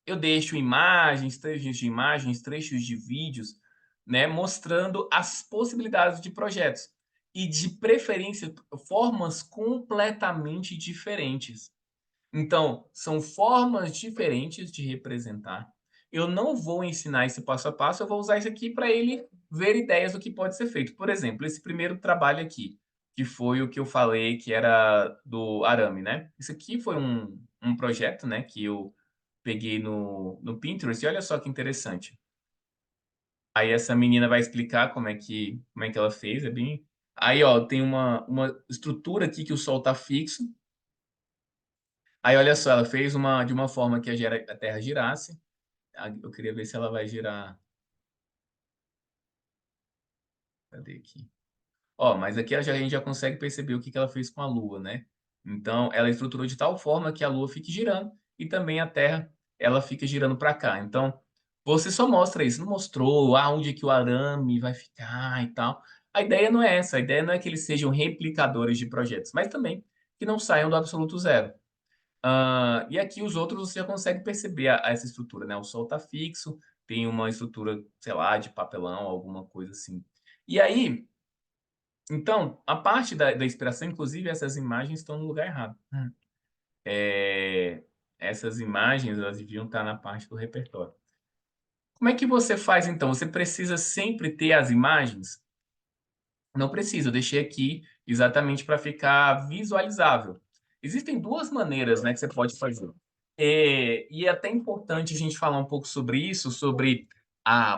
eu deixo imagens, trechos de vídeos, né, mostrando as possibilidades de projetos e, de preferência, formas completamente diferentes. Então, são formas diferentes de representar. Eu não vou ensinar esse passo a passo, eu vou usar isso aqui para ele ver ideias do que pode ser feito. Por exemplo, esse primeiro trabalho aqui, que foi o que eu falei que era do arame, né? Isso aqui foi um projeto, né, que eu peguei no Pinterest e olha só que interessante. Aí essa menina vai explicar como é que ela fez, é bem... Aí, ó, tem uma estrutura aqui que o Sol está fixo. Aí, olha só, ela fez de uma forma que a Terra girasse. Eu queria ver se ela vai girar... Cadê aqui? Ó, mas aqui a gente já consegue perceber o que que ela fez com a Lua, né? Então, ela estruturou de tal forma que a Lua fique girando e também a Terra, ela fica girando para cá. Então, você só mostra isso, não mostrou aonde que o arame vai ficar e tal. A ideia não é essa, a ideia não é que eles sejam replicadores de projetos, mas também que não saiam do absoluto zero. E aqui os outros você já consegue perceber essa estrutura, né? O Sol está fixo, tem uma estrutura, sei lá, de papelão, alguma coisa assim. E aí, então, a parte da inspiração, inclusive, essas imagens estão no lugar errado. Essas imagens, elas deviam estar na parte do repertório. Como é que você faz, então? Você precisa sempre ter as imagens? Não precisa, eu deixei aqui exatamente para ficar visualizável. Existem duas maneiras, né, que você pode fazer. E é até importante a gente falar um pouco sobre isso, sobre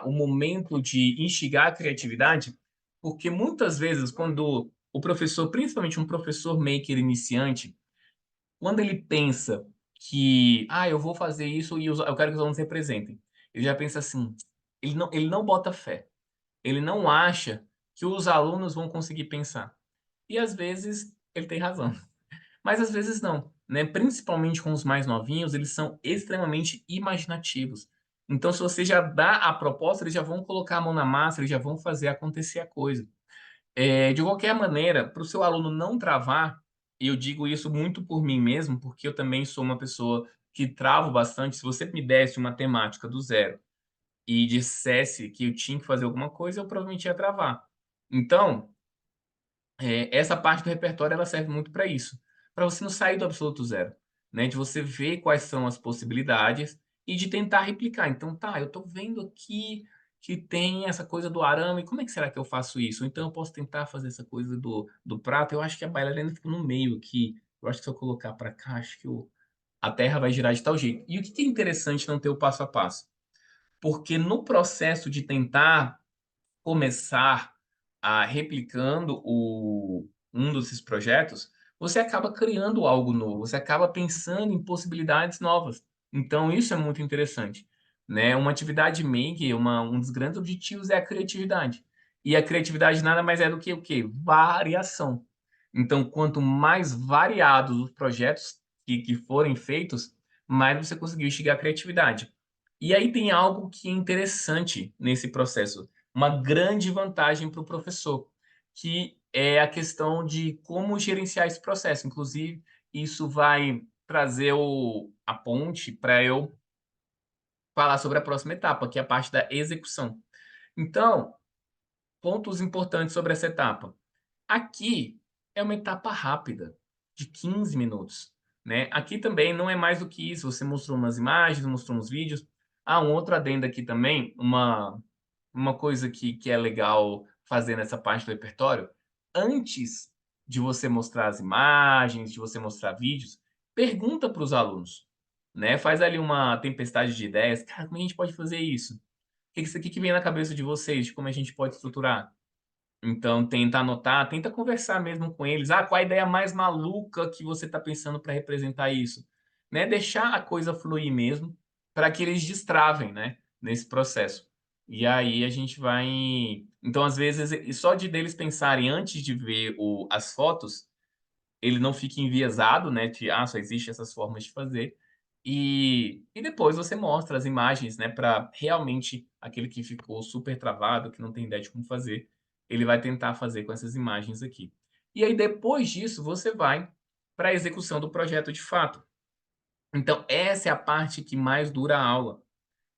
o momento de instigar a criatividade, porque muitas vezes, quando o professor, principalmente um professor maker iniciante, quando ele pensa que, eu vou fazer isso e eu quero que os alunos representem, ele já pensa assim, ele não bota fé, ele não acha que os alunos vão conseguir pensar. E às vezes ele tem razão. Mas às vezes não, né? Principalmente com os mais novinhos, eles são extremamente imaginativos. Então, se você já dá a proposta, eles já vão colocar a mão na massa, eles já vão fazer acontecer a coisa. De qualquer maneira, para o seu aluno não travar, e eu digo isso muito por mim mesmo, porque eu também sou uma pessoa que travo bastante. Se você me desse uma temática do zero e dissesse que eu tinha que fazer alguma coisa, eu provavelmente ia travar. Então, essa parte do repertório ela serve muito para isso, para você não sair do absoluto zero, né? De você ver quais são as possibilidades e de tentar replicar. Então, tá, eu estou vendo aqui que tem essa coisa do arame, como é que será que eu faço isso? Então, eu posso tentar fazer essa coisa do prato. Eu acho que a bailarina fica no meio aqui. Eu acho que se eu colocar para cá, acho que a terra vai girar de tal jeito. E o que é interessante não ter o passo a passo? Porque no processo de tentar começar replicando um desses projetos, você acaba criando algo novo, você acaba pensando em possibilidades novas. Então, isso é muito interessante, né? Uma atividade maker, um dos grandes objetivos é a criatividade. E a criatividade nada mais é do que o quê? Variação. Então, quanto mais variados os projetos que forem feitos, mais você conseguiu instigar a criatividade. E aí tem algo que é interessante nesse processo, uma grande vantagem para o professor, que é a questão de como gerenciar esse processo. Inclusive, isso vai trazer a ponte para eu falar sobre a próxima etapa, que é a parte da execução. Então, pontos importantes sobre essa etapa. Aqui é uma etapa rápida, de 15 minutos. Né? Aqui também não é mais do que isso. Você mostrou umas imagens, mostrou uns vídeos. Um outro adendo aqui também, uma coisa que é legal fazer nessa parte do repertório, antes de você mostrar as imagens, de você mostrar vídeos, pergunta para os alunos, né? Faz ali uma tempestade de ideias. Cara, como a gente pode fazer isso? O que vem na cabeça de vocês? De como a gente pode estruturar? Então, tenta anotar, tenta conversar mesmo com eles. Qual a ideia mais maluca que você está pensando para representar isso? Né? Deixar a coisa fluir mesmo, para que eles destravem, né? Nesse processo. E aí a gente vai. Então, às vezes, e só de deles pensarem antes de ver as fotos, ele não fica enviesado, né? Só existe essas formas de fazer. E depois você mostra as imagens, né? Para realmente aquele que ficou super travado, que não tem ideia de como fazer, ele vai tentar fazer com essas imagens aqui. E aí, depois disso, você vai para a execução do projeto de fato. Então, essa é a parte que mais dura a aula,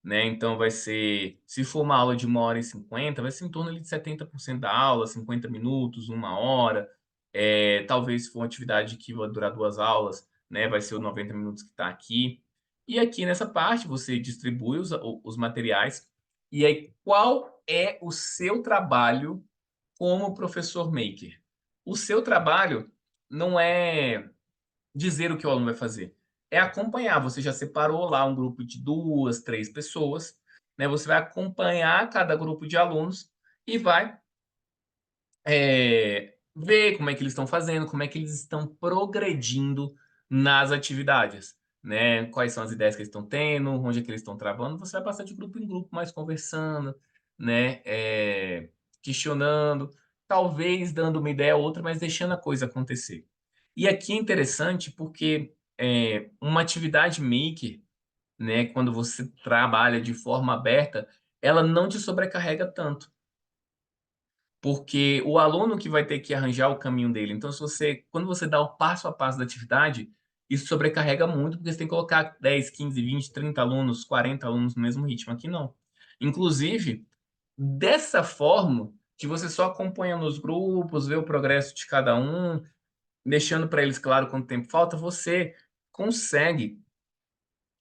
né? Então, vai ser, se for uma aula de 1h50, vai ser em torno ali de 70% da aula, 50 minutos, 1 hora. Talvez se for uma atividade que vai durar 2 aulas, né? Vai ser os 90 minutos que está aqui. E aqui nessa parte, você distribui os materiais. E aí, qual é o seu trabalho como professor maker? O seu trabalho não é dizer o que o aluno vai fazer, é acompanhar. Você já separou lá um grupo de 2, 3 pessoas né? Você vai acompanhar cada grupo de alunos e vai ver como é que eles estão fazendo, como é que eles estão progredindo nas atividades, né? Quais são as ideias que eles estão tendo, onde é que eles estão travando. Você vai passar de grupo em grupo, mais conversando, né? Questionando, talvez dando uma ideia ou outra, mas deixando a coisa acontecer. E aqui é interessante porque uma atividade maker, né, quando você trabalha de forma aberta, ela não te sobrecarrega tanto. Porque o aluno que vai ter que arranjar o caminho dele. Então, quando você dá o passo a passo da atividade, isso sobrecarrega muito, porque você tem que colocar 10, 15, 20, 30 alunos, 40 alunos no mesmo ritmo. Aqui não. Inclusive, dessa forma, que você só acompanha nos grupos, vê o progresso de cada um, deixando para eles claro quanto tempo falta, você consegue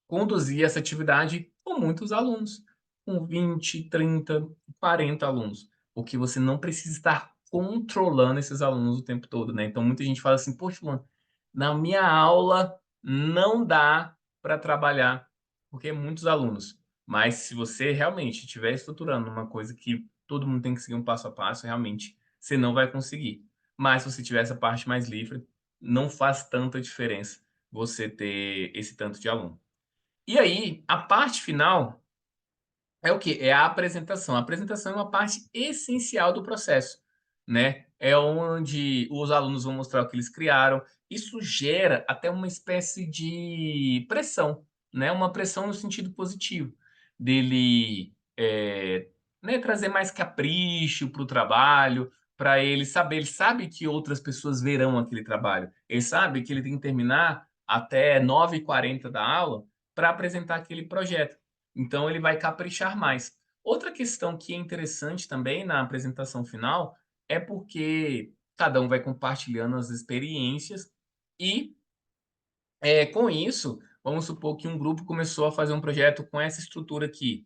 conduzir essa atividade com muitos alunos, com 20, 30, 40 alunos, porque você não precisa estar controlando esses alunos o tempo todo, né? Então muita gente fala assim, poxa, mano, na minha aula não dá para trabalhar, porque é muitos alunos. Mas se você realmente estiver estruturando uma coisa que todo mundo tem que seguir um passo a passo, realmente você não vai conseguir. Mas se você tiver essa parte mais livre, não faz tanta diferença você ter esse tanto de aluno. E aí, a parte final é o quê? É a apresentação. A apresentação é uma parte essencial do processo, né? É onde os alunos vão mostrar o que eles criaram. Isso gera até uma espécie de pressão, né? Uma pressão no sentido positivo, dele né, trazer mais capricho para o trabalho, para ele sabe que outras pessoas verão aquele trabalho. Ele sabe que ele tem que terminar até 9h40 da aula para apresentar aquele projeto. Então ele vai caprichar mais. Outra questão que é interessante também na apresentação final é porque cada um vai compartilhando as experiências e com isso, vamos supor que um grupo começou a fazer um projeto com essa estrutura aqui.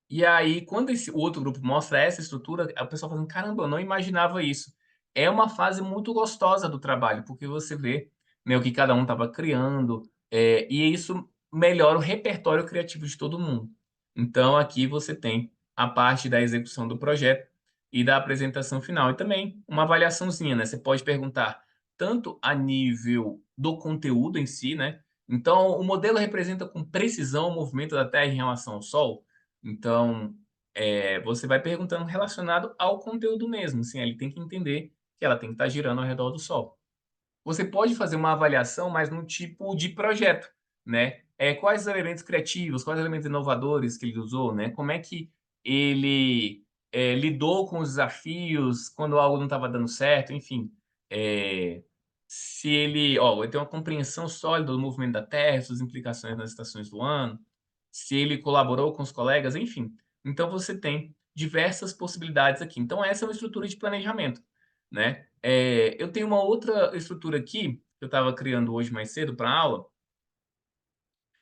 E aí, quando o outro grupo mostra essa estrutura, o pessoal fala assim, caramba, eu não imaginava isso. É uma fase muito gostosa do trabalho, porque você vê, né, o que cada um estava criando, e isso melhora o repertório criativo de todo mundo. Então, aqui você tem a parte da execução do projeto e da apresentação final. E também uma avaliaçãozinha, né? Você pode perguntar tanto a nível do conteúdo em si, né? Então, o modelo representa com precisão o movimento da Terra em relação ao Sol. Então, você vai perguntando relacionado ao conteúdo mesmo, assim, ele tem que entender que ela tem que estar girando ao redor do Sol. Você pode fazer uma avaliação, mas no tipo de projeto, né? Quais os elementos criativos, quais os elementos inovadores que ele usou, né? Como é que ele lidou com os desafios quando algo não estava dando certo, enfim. Se ele tem uma compreensão sólida do movimento da Terra, suas implicações nas estações do ano, se ele colaborou com os colegas, enfim. Então você tem diversas possibilidades aqui. Então essa é uma estrutura de planejamento, né? Eu tenho uma outra estrutura aqui que eu estava criando hoje mais cedo para a aula,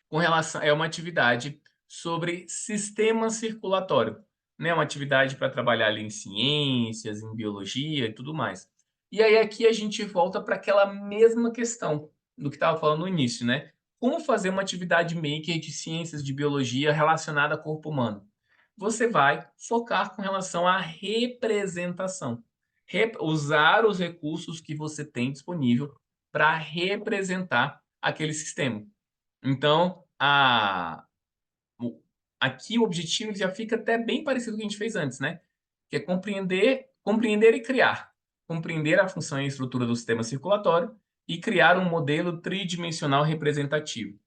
com relação uma atividade sobre sistema circulatório, né? Uma atividade para trabalhar ali em ciências, em biologia e tudo mais. E aí aqui a gente volta para aquela mesma questão do que estava falando no início, né? Como fazer uma atividade maker de ciências de biologia relacionada ao corpo humano? Você vai focar com relação à representação. Usar os recursos que você tem disponível para representar aquele sistema. Então, aqui o objetivo já fica até bem parecido com o que a gente fez antes, né? Que é compreender e criar. Compreender a função e a estrutura do sistema circulatório e criar um modelo tridimensional representativo.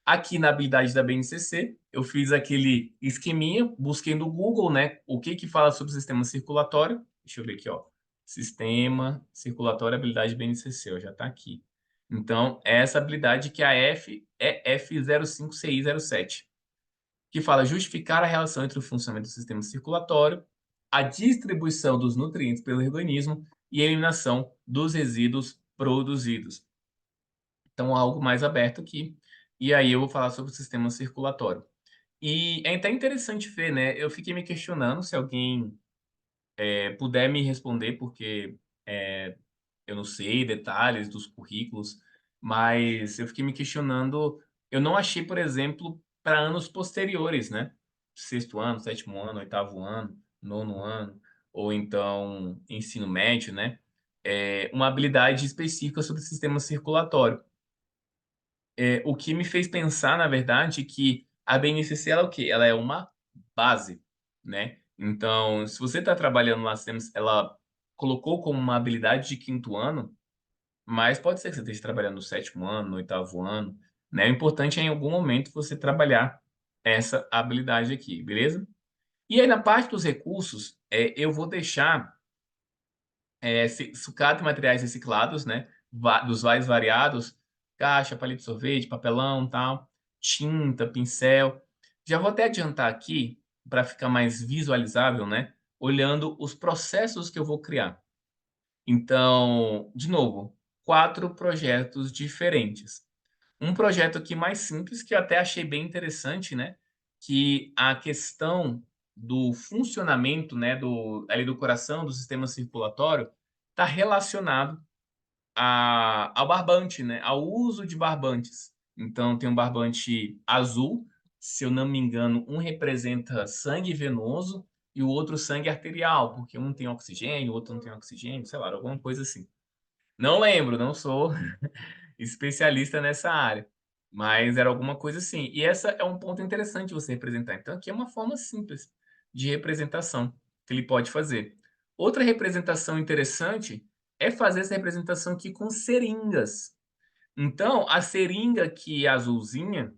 Aqui na habilidade da BNCC, eu fiz aquele esqueminha, busquei no Google, né? O que que fala sobre o sistema circulatório. Deixa eu ver aqui, ó. Sistema circulatório, habilidade BNCC, ó, já está aqui. Então, é essa habilidade que a F é F05CI07, que fala justificar a relação entre o funcionamento do sistema circulatório, a distribuição dos nutrientes pelo organismo e a eliminação dos resíduos produzidos. Então, algo mais aberto aqui. E aí eu vou falar sobre o sistema circulatório. E é até interessante ver, né? Eu fiquei me questionando se alguém puder me responder, porque eu não sei detalhes dos currículos, mas eu fiquei me questionando. Eu não achei, por exemplo, para anos posteriores, né? sexto ano, sétimo ano, oitavo ano, nono ano, ou então ensino médio, né? Uma habilidade específica sobre o sistema circulatório. O que me fez pensar, na verdade, que a BNCC ela é o quê? Ela é uma base, né? Então, se você está trabalhando lá, ela colocou como uma habilidade de quinto ano, mas pode ser que você esteja trabalhando no sétimo ano, no oitavo ano, né? O importante é em algum momento você trabalhar essa habilidade aqui, beleza? E aí na parte dos recursos, eu vou deixar sucata e materiais reciclados, né? Dos vários variados, caixa, palito de sorvete, papelão, tal, tinta, pincel. Já vou até adiantar aqui para ficar mais visualizável, né? Olhando os processos que eu vou criar. Então, de novo, 4 projetos diferentes. Um projeto aqui mais simples, que eu até achei bem interessante, né? Que a questão do funcionamento, né, ali do coração, do sistema circulatório, está relacionado ao barbante, né? Ao uso de barbantes. Então, tem um barbante azul, se eu não me engano, um representa sangue venoso e o outro sangue arterial, porque um tem oxigênio, o outro não tem oxigênio, sei lá, alguma coisa assim. Não lembro, não sou especialista nessa área, mas era alguma coisa assim. E essa é um ponto interessante de você representar. Então, aqui é uma forma simples de representação que ele pode fazer. Outra representação interessante é fazer essa representação aqui com seringas. Então, a seringa aqui azulzinha,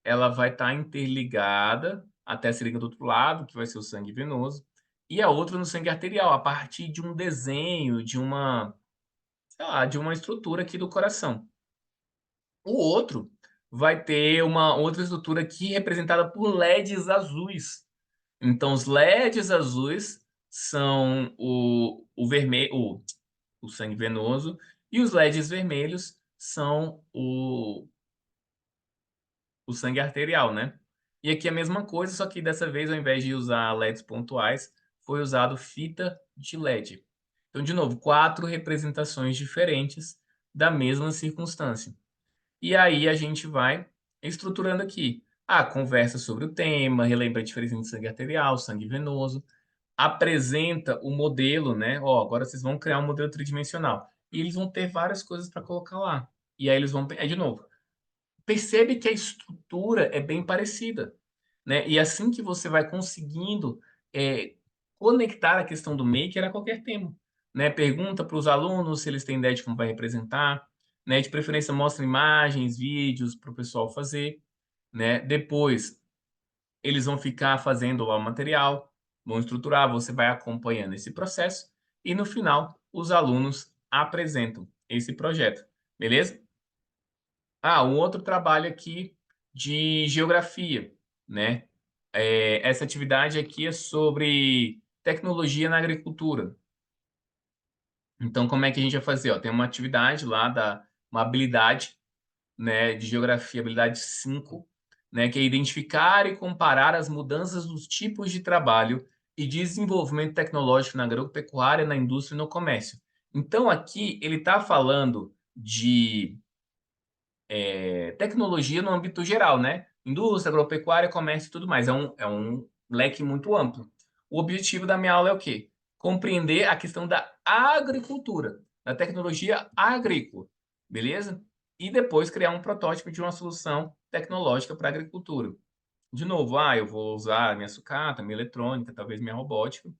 ela vai estar interligada até a seringa do outro lado, que vai ser o sangue venoso, e a outra no sangue arterial, a partir de um desenho, de uma, sei lá, de uma estrutura aqui do coração. O outro vai ter uma outra estrutura aqui representada por LEDs azuis. Então, os LEDs azuis são o vermelho, o sangue venoso, e os LEDs vermelhos são o sangue arterial, né? E aqui é a mesma coisa, só que dessa vez, ao invés de usar LEDs pontuais, foi usado fita de LED. Então, de novo, 4 representações diferentes da mesma circunstância. E aí a gente vai estruturando aqui. Conversa sobre o tema, relembra a diferença entre sangue arterial, sangue venoso, apresenta o modelo, né? Ó, agora vocês vão criar um modelo tridimensional. E eles vão ter várias coisas para colocar lá. E aí eles vão. De novo, percebe que a estrutura é bem parecida, né? E assim que você vai conseguindo é, conectar a questão do maker a qualquer tema, né? Pergunta para os alunos se eles têm ideia de como vai representar, né? De preferência mostra imagens, vídeos para o pessoal fazer, né? Depois eles vão ficar fazendo lá o material, vão estruturar, você vai acompanhando esse processo e no final os alunos apresentam esse projeto, beleza? Um outro trabalho aqui de geografia, né? Essa atividade aqui é sobre tecnologia na agricultura. Então, como é que a gente vai fazer? Ó, tem uma atividade lá, uma habilidade, né, de geografia, habilidade 5, né, que é identificar e comparar as mudanças dos tipos de trabalho e desenvolvimento tecnológico na agropecuária, na indústria e no comércio. Então, aqui ele está falando de tecnologia no âmbito geral, né? Indústria, agropecuária, comércio e tudo mais. É um leque muito amplo. O objetivo da minha aula é o quê? Compreender a questão da agricultura, da tecnologia agrícola, beleza? E depois criar um protótipo de uma solução tecnológica para a agricultura. De novo, eu vou usar minha sucata, minha eletrônica, talvez minha robótica,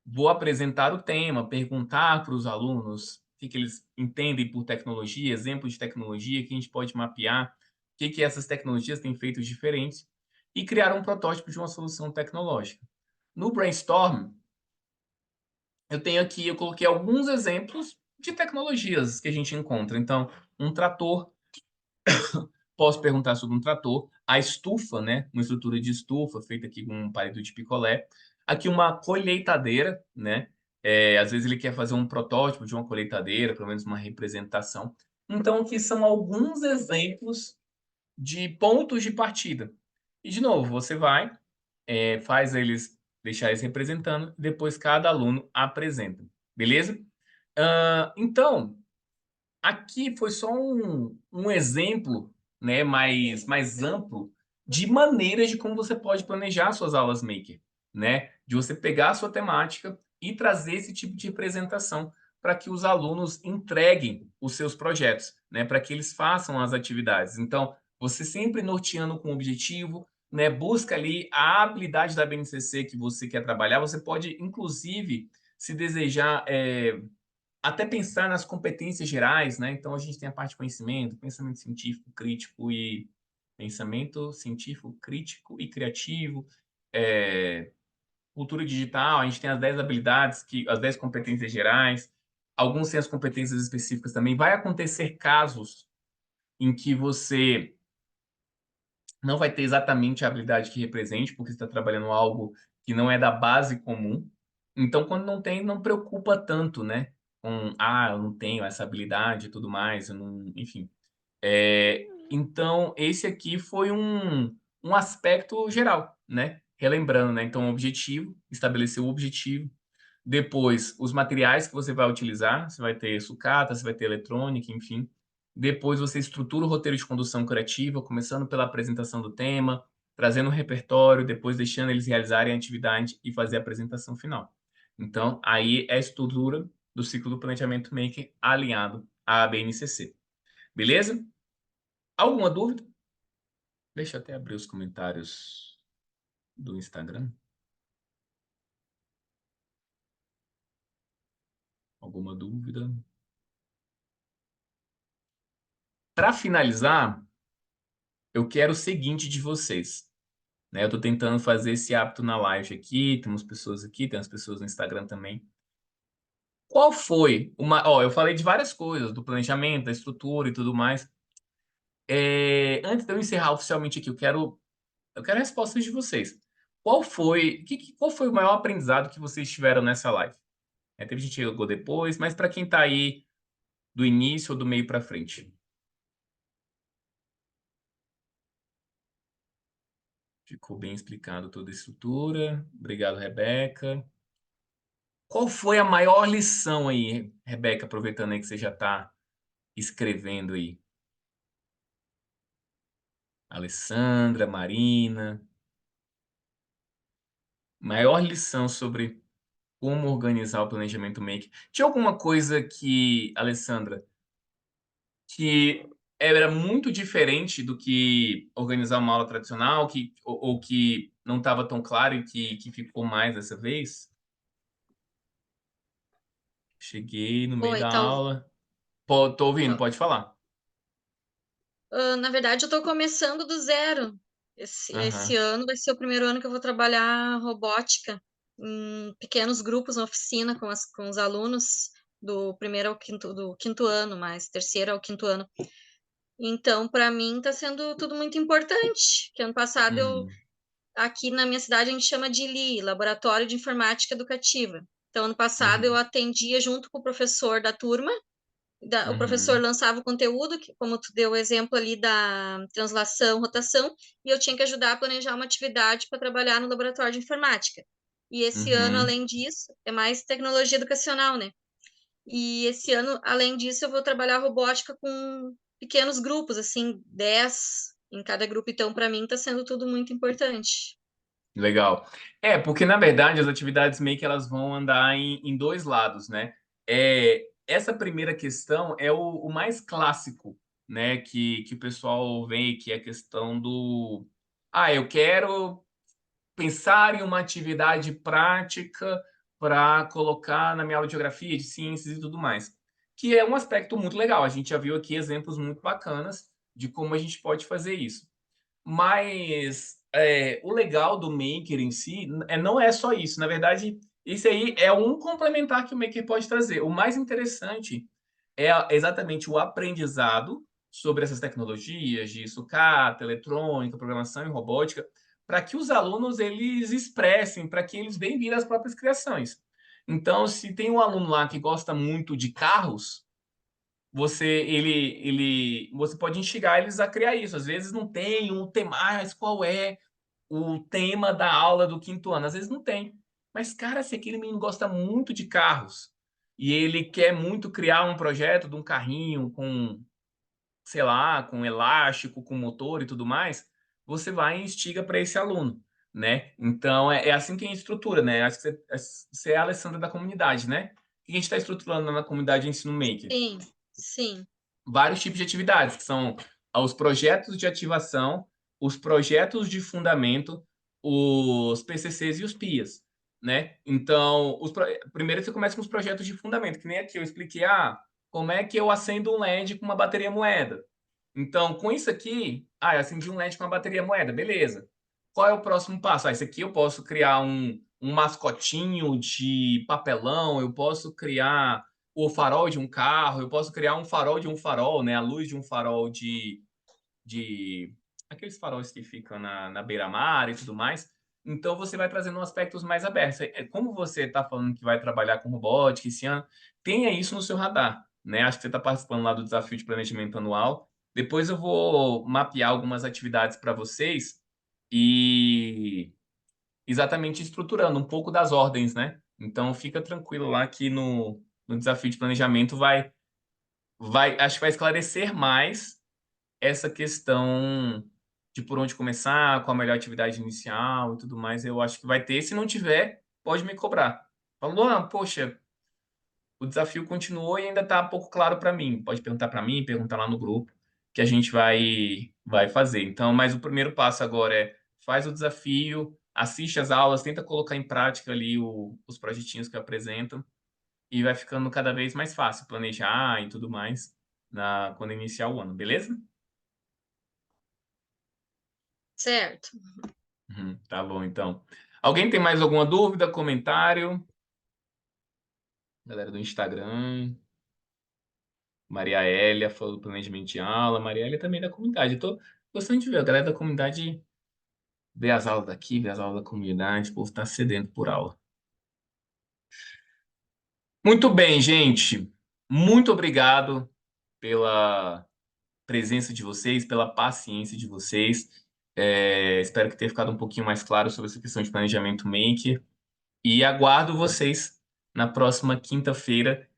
vou apresentar o tema, perguntar para os alunos o que eles entendem por tecnologia, exemplos de tecnologia que a gente pode mapear, o que essas tecnologias têm feito diferentes e criar um protótipo de uma solução tecnológica. No brainstorm, eu coloquei alguns exemplos de tecnologias que a gente encontra. Então, um trator, posso perguntar sobre um trator, a estufa, né, uma estrutura de estufa feita aqui com um palito de picolé, aqui uma colheitadeira, né, às vezes ele quer fazer um protótipo de uma colheitadeira, pelo menos uma representação. Então, aqui são alguns exemplos de pontos de partida. E, de novo, você vai, faz eles, deixar eles representando, e depois cada aluno apresenta, beleza? Então, aqui foi só um exemplo, né, mais amplo de maneiras de como você pode planejar suas aulas maker, né? De você pegar a sua temática e trazer esse tipo de representação para que os alunos entreguem os seus projetos, né? Para que eles façam as atividades. Então, você sempre norteando com objetivo, né? Busca ali a habilidade da BNCC que você quer trabalhar. Você pode, inclusive, se desejar, até pensar nas competências gerais, né? Então, a gente tem a parte de conhecimento, pensamento científico, crítico e pensamento científico, crítico e criativo, cultura digital, a gente tem as 10 habilidades, as 10 competências gerais, alguns têm as competências específicas também. Vai acontecer casos em que você não vai ter exatamente a habilidade que represente, porque você está trabalhando algo que não é da base comum. Então, quando não tem, não preocupa tanto, né? Eu não tenho essa habilidade e tudo mais, eu não, enfim. Então, esse aqui foi um aspecto geral, né? Relembrando, né? Então, o objetivo, estabelecer o objetivo. Depois, os materiais que você vai utilizar, você vai ter sucata, você vai ter eletrônica, enfim. Depois, você estrutura o roteiro de condução criativa, começando pela apresentação do tema, trazendo o repertório, depois deixando eles realizarem a atividade e fazer a apresentação final. Então, aí é a estrutura do ciclo do planejamento maker alinhado à BNCC. Beleza? Alguma dúvida? Deixa eu até abrir os comentários do Instagram. Alguma dúvida? Para finalizar, eu quero o seguinte de vocês, né? Eu estou tentando fazer esse hábito na live aqui, temos pessoas aqui, tem as pessoas no Instagram também. Qual foi uma... Ó, eu falei de várias coisas, do planejamento, da estrutura e tudo mais. Antes de eu encerrar oficialmente aqui, eu quero respostas de vocês. Qual foi o maior aprendizado que vocês tiveram nessa live? Teve gente que chegou depois, mas para quem está aí do início ou do meio para frente? Ficou bem explicado toda a estrutura. Obrigado, Rebeca. Qual foi a maior lição aí, Rebeca, aproveitando aí que você já está escrevendo aí? Alessandra, Marina. Maior lição sobre como organizar o planejamento Make. Tinha alguma coisa que, Alessandra, que era muito diferente do que organizar uma aula tradicional, ou que não estava tão claro e que ficou mais dessa vez? Cheguei no meio Oi, da tal. aula. Tô ouvindo, pode falar. Na verdade, eu estou começando do zero. Esse Aham. ano vai ser o primeiro ano que eu vou trabalhar robótica em pequenos grupos na oficina com os alunos do primeiro ao quinto, do quinto ano, mais terceiro ao quinto ano. Então, para mim, está sendo tudo muito importante. Que ano passado Uhum. aqui na minha cidade a gente chama de LI, Laboratório de Informática Educativa. Então, ano passado eu Uhum. atendia junto com o professor da turma. O professor Uhum. lançava o conteúdo, como tu deu o exemplo ali da translação, rotação, e eu tinha que ajudar a planejar uma atividade para trabalhar no laboratório de informática. E esse ano, Uhum. além disso, é mais tecnologia educacional, né? E esse ano, além disso, eu vou trabalhar robótica com pequenos grupos, assim, 10 em cada grupo. Então, para mim, está sendo tudo muito importante. Legal. Porque na verdade as atividades meio que elas vão andar em dois lados, né? Essa primeira questão é o mais clássico, né? Que o pessoal vê, que é a questão do... Eu quero pensar em uma atividade prática para colocar na minha aula de geografia, de ciências e tudo mais. Que é um aspecto muito legal. A gente já viu aqui exemplos muito bacanas de como a gente pode fazer isso. Mas o legal do Maker em si não é só isso. Na verdade, isso aí é um complementar que o Maker pode trazer. O mais interessante é exatamente o aprendizado sobre essas tecnologias de sucata, eletrônica, programação e robótica, para que os alunos eles expressem, para que eles venham vir as próprias criações. Então, se tem um aluno lá que gosta muito de carros, você pode instigar eles a criar isso. Às vezes não tem um tema, mas qual é o tema da aula do quinto ano? Às vezes não tem. Mas, cara, se aquele menino gosta muito de carros e ele quer muito criar um projeto de um carrinho com, sei lá, com elástico, com motor e tudo mais, você vai e instiga para esse aluno, né? Então, é assim que a gente estrutura, né? Acho que você é a Alessandra da comunidade, né? O que a gente está estruturando na comunidade Ensino Maker? Sim, sim. Vários tipos de atividades, que são os projetos de ativação, os projetos de fundamento, os PCCs e os PIAs, né? Então, primeiro você começa com os projetos de fundamento, que nem aqui eu expliquei, como é que eu acendo um LED com uma bateria moeda? Então, com isso aqui, eu acendi um LED com uma bateria moeda, beleza. Qual é o próximo passo? Esse aqui eu posso criar um mascotinho de papelão, eu posso criar o farol de um carro, eu posso criar um farol de um farol, né? A luz de um farol de aqueles faróis que ficam na beira-mar e tudo mais. Então você vai trazendo aspectos mais abertos. Como você está falando que vai trabalhar com robótica esse ano, tenha isso no seu radar, né? Acho que você está participando lá do desafio de planejamento anual. Depois eu vou mapear algumas atividades para vocês e exatamente estruturando um pouco das ordens, né? Então fica tranquilo lá que no desafio de planejamento acho que vai esclarecer mais essa questão de por onde começar, qual a melhor atividade inicial e tudo mais. Eu acho que vai ter. Se não tiver, pode me cobrar. Falou, poxa, o desafio continuou e ainda está pouco claro para mim. Pode perguntar para mim, perguntar lá no grupo, que a gente vai fazer. Então, mas o primeiro passo agora é faz o desafio, assiste as aulas, tenta colocar em prática ali os projetinhos que apresentam e vai ficando cada vez mais fácil planejar e tudo mais quando iniciar o ano, beleza? Certo. Tá bom, então. Alguém tem mais alguma dúvida, comentário? Galera do Instagram. Maria Hélia falou do planejamento de aula. Maria Hélia também é da comunidade. Eu tô gostando de ver a galera da comunidade ver as aulas daqui, ver as aulas da comunidade. O povo tá sedento por aula. Muito bem, gente. Muito obrigado pela presença de vocês, pela paciência de vocês. Espero que tenha ficado um pouquinho mais claro sobre essa questão de planejamento maker. E aguardo vocês na próxima quinta-feira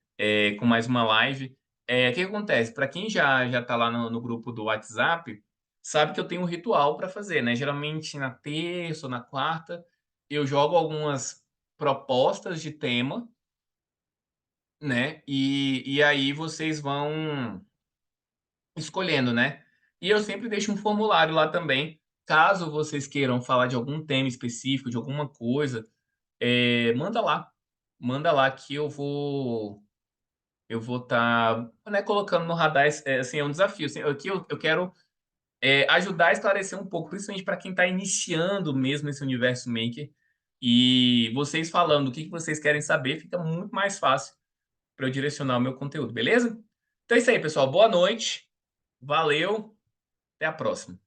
com mais uma live. O que acontece? Para quem já está lá no grupo do WhatsApp, sabe que eu tenho um ritual para fazer, né? Geralmente na terça ou na quarta, eu jogo algumas propostas de tema, né? E aí vocês vão escolhendo, né? E eu sempre deixo um formulário lá também, caso vocês queiram falar de algum tema específico, de alguma coisa manda lá. Manda lá que eu vou estar colocando no radar. Assim, é um desafio. Assim, aqui eu quero ajudar a esclarecer um pouco, principalmente para quem está iniciando mesmo esse universo maker. E vocês falando o que vocês querem saber, fica muito mais fácil para eu direcionar o meu conteúdo, beleza? Então é isso aí, pessoal. Boa noite. Valeu. Até a próxima.